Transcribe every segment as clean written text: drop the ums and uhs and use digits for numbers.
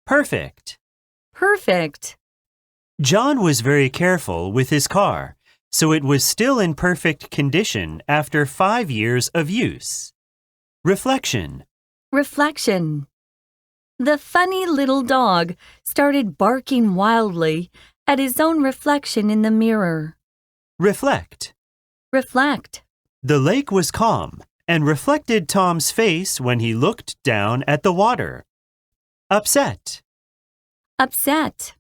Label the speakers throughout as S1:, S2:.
S1: Perfect.
S2: Perfect.
S1: John was very careful with his car, so it was still in perfect condition after 5 years of use. Reflection.
S2: Reflection. The funny little dog started barking wildly at his own reflection in the mirror.
S1: Reflect.
S2: Reflect.
S1: The lake was calm and reflected Tom's face when he looked down at the water. Upset.
S2: Upset.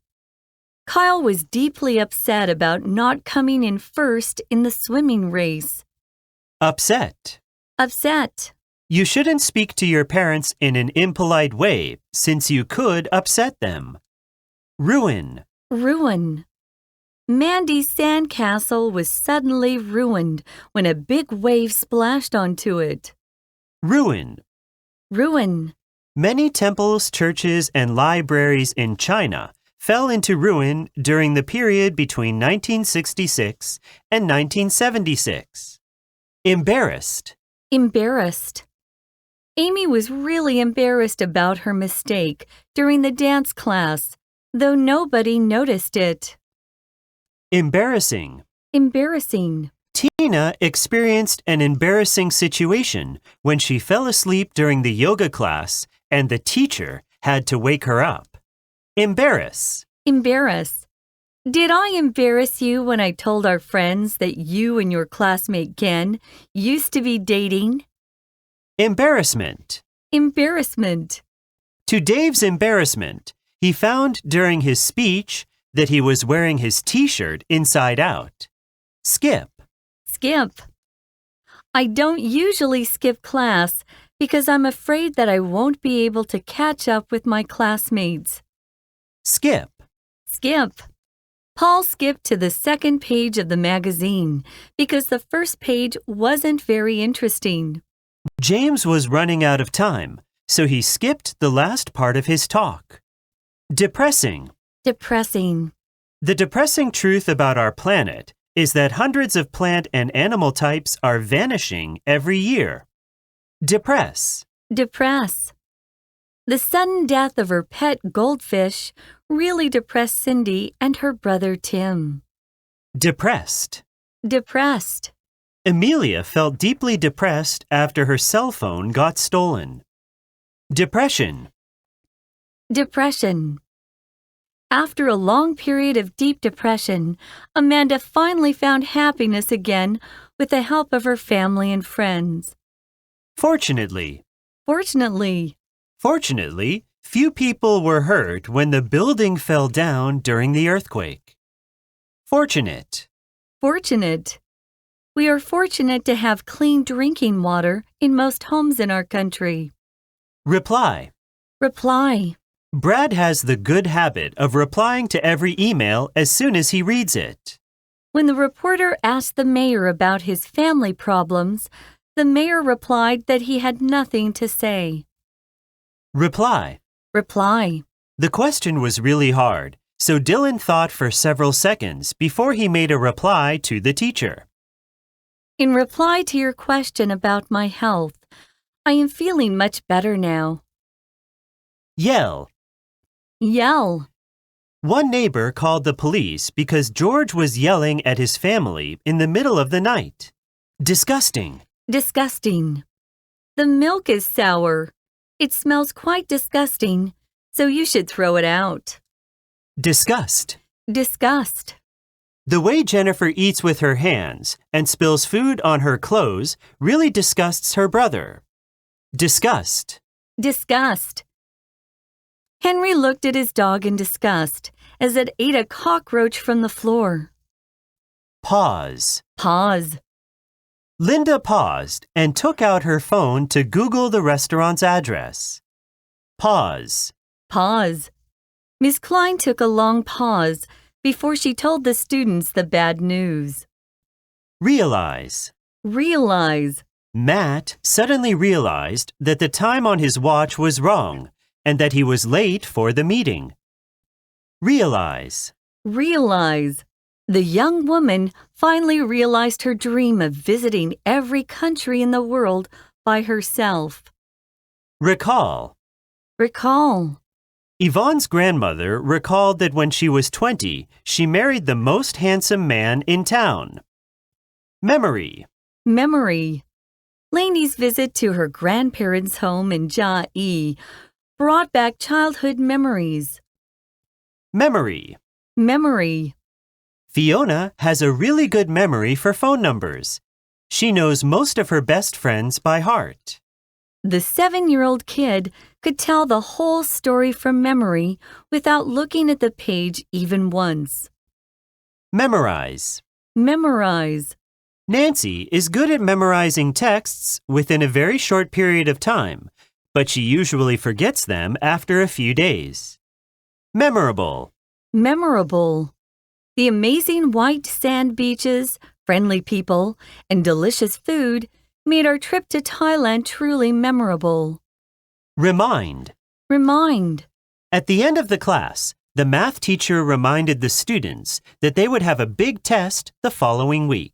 S2: Kyle was deeply upset about not coming in first in the swimming race.
S1: Upset.
S2: Upset.
S1: You shouldn't speak to your parents in an impolite way, since you could upset them. Ruin.
S2: Ruin. Mandy's sandcastle was suddenly ruined when a big wave splashed onto it.
S1: Ruin.
S2: Ruin.
S1: Many temples, churches, and libraries in China fell into ruin during the period between 1966 and 1976. Embarrassed.
S2: Embarrassed. Amy was really embarrassed about her mistake during the dance class, though nobody noticed it.
S1: Embarrassing.
S2: Embarrassing.
S1: Tina experienced an embarrassing situation when she fell asleep during the yoga class and the teacher had to wake her up. Embarrass.
S2: Embarrass. Did I embarrass you when I told our friends that you and your classmate Ken used to be dating?
S1: Embarrassment.
S2: Embarrassment.
S1: To Dave's embarrassment, he found during his speech that he was wearing his t-shirt inside out. Skip.
S2: Skip. I don't usually skip class because I'm afraid that I won't be able to catch up with my classmates.
S1: Skip.
S2: Skip. Paul skipped to the second page of the magazine because the first page wasn't very interesting.
S1: James was running out of time, so he skipped the last part of his talk. Depressing.
S2: Depressing.
S1: The depressing truth about our planet is that hundreds of plant and animal types are vanishing every year. Depress.
S2: Depress. The sudden death of her pet goldfish really depressed Cindy and her brother Tim.
S1: Depressed.
S2: Depressed.
S1: Amelia felt deeply depressed after her cell phone got stolen. Depression.
S2: Depression. After a long period of deep depression, Amanda finally found happiness again with the help of her family and friends.
S1: Fortunately.
S2: Fortunately.
S1: Fortunately, few people were hurt when the building fell down during the earthquake. Fortunate.
S2: Fortunate. We are fortunate to have clean drinking water in most homes in our country.
S1: Reply.
S2: Reply.
S1: Brad has the good habit of replying to every email as soon as he reads it.
S2: When the reporter asked the mayor about his family problems, the mayor replied that he had nothing to say.
S1: Reply.
S2: Reply.
S1: The question was really hard, so Dylan thought for several seconds before he made a reply to the teacher.
S2: In reply to your question about my health, I am feeling much better now.
S1: Yell.
S2: Yell.
S1: One neighbor called the police because George was yelling at his family in the middle of the night. Disgusting.
S2: Disgusting. The milk is sour. It smells quite disgusting, so you should throw it out.
S1: Disgust.
S2: Disgust.
S1: The way Jennifer eats with her hands and spills food on her clothes really disgusts her brother. Disgust.
S2: Disgust. Henry looked at his dog in disgust as it ate a cockroach from the floor.
S1: Pause.
S2: Pause.
S1: Linda paused and took out her phone to Google the restaurant's address. Pause.
S2: Pause. Miss Klein took a long pause before she told the students the bad news.
S1: Realize.
S2: Realize.
S1: Matt suddenly realized that the time on his watch was wrong and that he was late for the meeting. Realize.
S2: Realize. The young woman finally realized her dream of visiting every country in the world by herself.
S1: Recall.
S2: Recall.
S1: Yvonne's grandmother recalled that when she was 20, she married the most handsome man in town. Memory.
S2: Memory. Lainey's visit to her grandparents' home in Chiayi brought back childhood memories.
S1: Memory.
S2: Memory.
S1: Fiona has a really good memory for phone numbers. She knows most of her best friends by heart.
S2: The 7-year-old kid could tell the whole story from memory without looking at the page even once.
S1: Memorize.
S2: Memorize.
S1: Nancy is good at memorizing texts within a very short period of time, but she usually forgets them after a few days. Memorable.
S2: Memorable. The amazing white sand beaches, friendly people, and delicious food made our trip to Thailand truly memorable.
S1: Remind.
S2: Remind.
S1: At the end of the class, the math teacher reminded the students that they would have a big test the following week.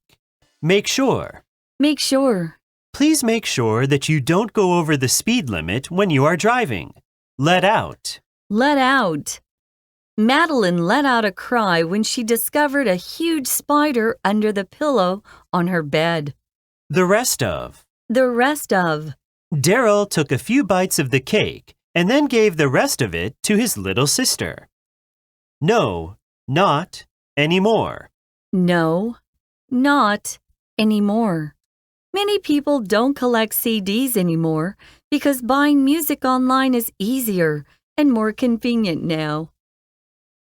S1: Make sure.
S2: Make sure.
S1: Please make sure that you don't go over the speed limit when you are driving. Let out.
S2: Let out. Madeline let out a cry when she discovered a huge spider under the pillow on her bed.
S1: The rest of.
S2: The rest of.
S1: Daryl took a few bites of the cake and then gave the rest of it to his little sister. No, not anymore.
S2: No, not anymore. Many people don't collect CDs anymore because buying music online is easier and more convenient now.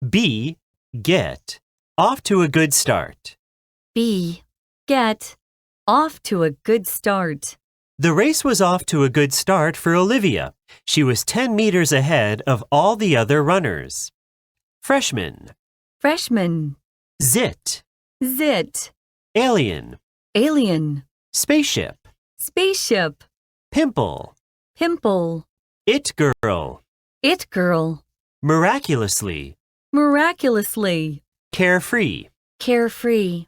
S1: B. Get. Off to a good start.
S2: B. Get. Off to a good start.
S1: The race was off to a good start for Olivia. She was 10 meters ahead of all the other runners. Freshman.
S2: Freshman.
S1: Zit.
S2: Zit.
S1: Alien.
S2: Alien.
S1: Spaceship.
S2: Spaceship.
S1: Pimple.
S2: Pimple.
S1: It girl.
S2: It girl.
S1: Miraculously.
S2: Miraculously.
S1: Carefree.
S2: Carefree.